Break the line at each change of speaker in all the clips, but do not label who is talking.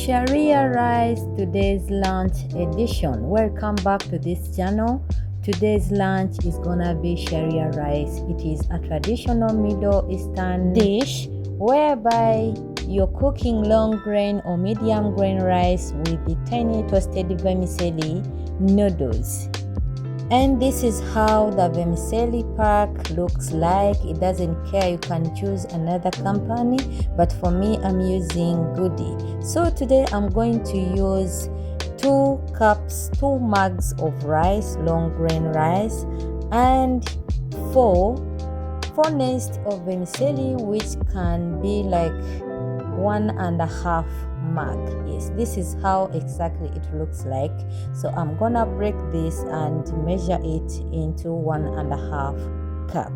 Sharia Rice, today's lunch edition. Welcome back to this channel. Today's lunch is gonna be Sharia rice. It is a traditional Middle Eastern dish whereby you're cooking long grain or medium grain rice with the tiny toasted vermicelli noodles. And this is how the vermicelli pack looks like. It doesn't care, you can choose another company, but for me I'm using Goody. So today I'm going to use 2 mugs of rice, long grain rice, and 4 nests of vermicelli, which can be like 1.5 mug. Yes, this is how exactly it looks like. So I'm gonna break this and measure it into 1.5 cup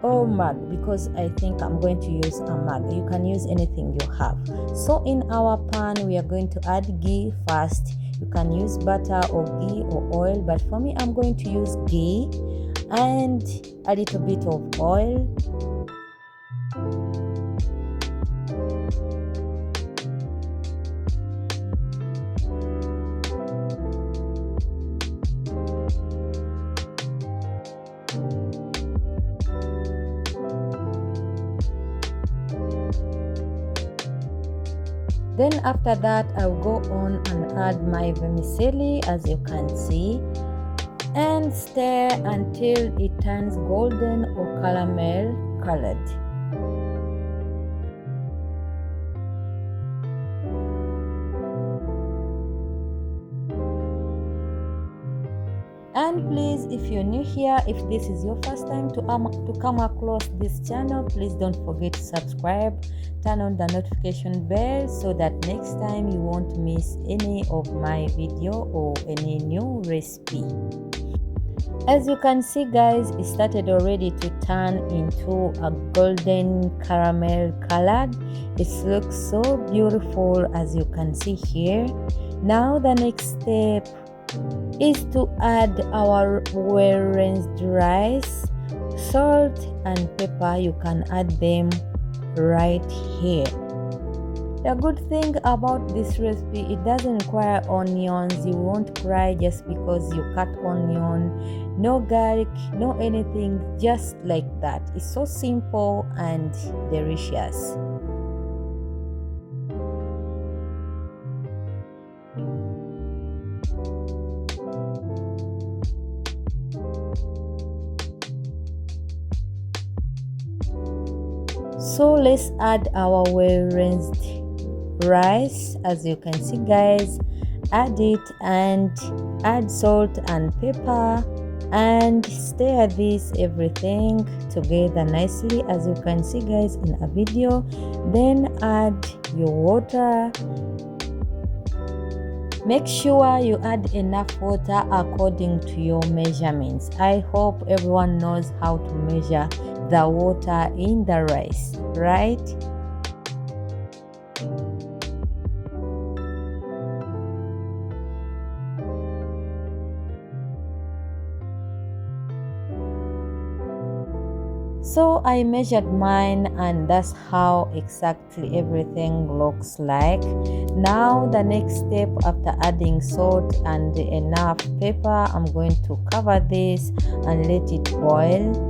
or mug, because I think I'm going to use a mug. You can use anything you have. So in our pan we are going to add ghee first. You can use butter or ghee or oil, but for me I'm going to use ghee and a little bit of oil. Then after that I'll go on and add my vermicelli, as you can see, and stir until it turns golden or caramel colored. And please, if you're new here, if this is your first time to come across this channel, please don't forget to subscribe, turn on the notification bell so that next time you won't miss any of my video or any new recipe. As you can see guys, it started already to turn into a golden caramel colored. It looks so beautiful, as you can see here. Now the next step is to add our well rinsed rice, salt and pepper. You can add them right here. The good thing about this recipe, it doesn't require onions. You won't cry just because you cut onion. No garlic, no anything, just like that. It's so simple and delicious. So let's add our well rinsed rice. As you can see guys, add it and add salt and pepper and stir this everything together nicely, as you can see guys in a video. Then add your water. Make sure you add enough water according to your measurements. I hope everyone knows how to measure the water in the rice, right? So I measured mine, and that's how exactly everything looks like. Now the next step, after adding salt and enough pepper, I'm going to cover this and let it boil.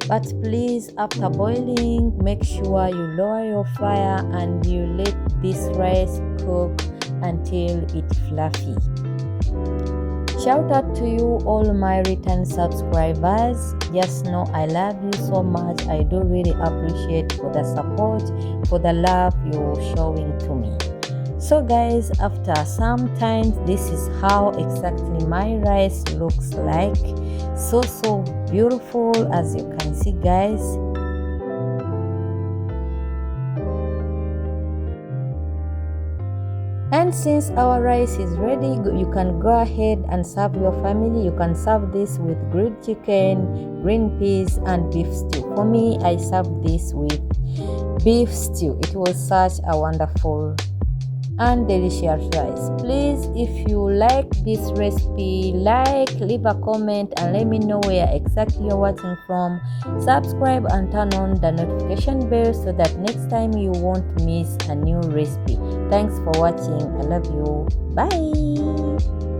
But please, after boiling, make sure you lower your fire and you let this rice cook until it's fluffy. Shout out to you all my return subscribers. Just know I love you so much. I do really appreciate for the support, for the love you're showing to me. So guys, after some time, this is how exactly my rice looks like. So beautiful, as you can see guys. And since our rice is ready, you can go ahead and serve your family. You can serve this with grilled chicken, green peas and beef stew. For me, I served this with beef stew. It was such a wonderful and delicious rice. Please, if you like this recipe, leave a comment and let me know where exactly you're watching from. Subscribe and turn on the notification bell so that next time you won't miss a new recipe. Thanks for watching. I love you. Bye.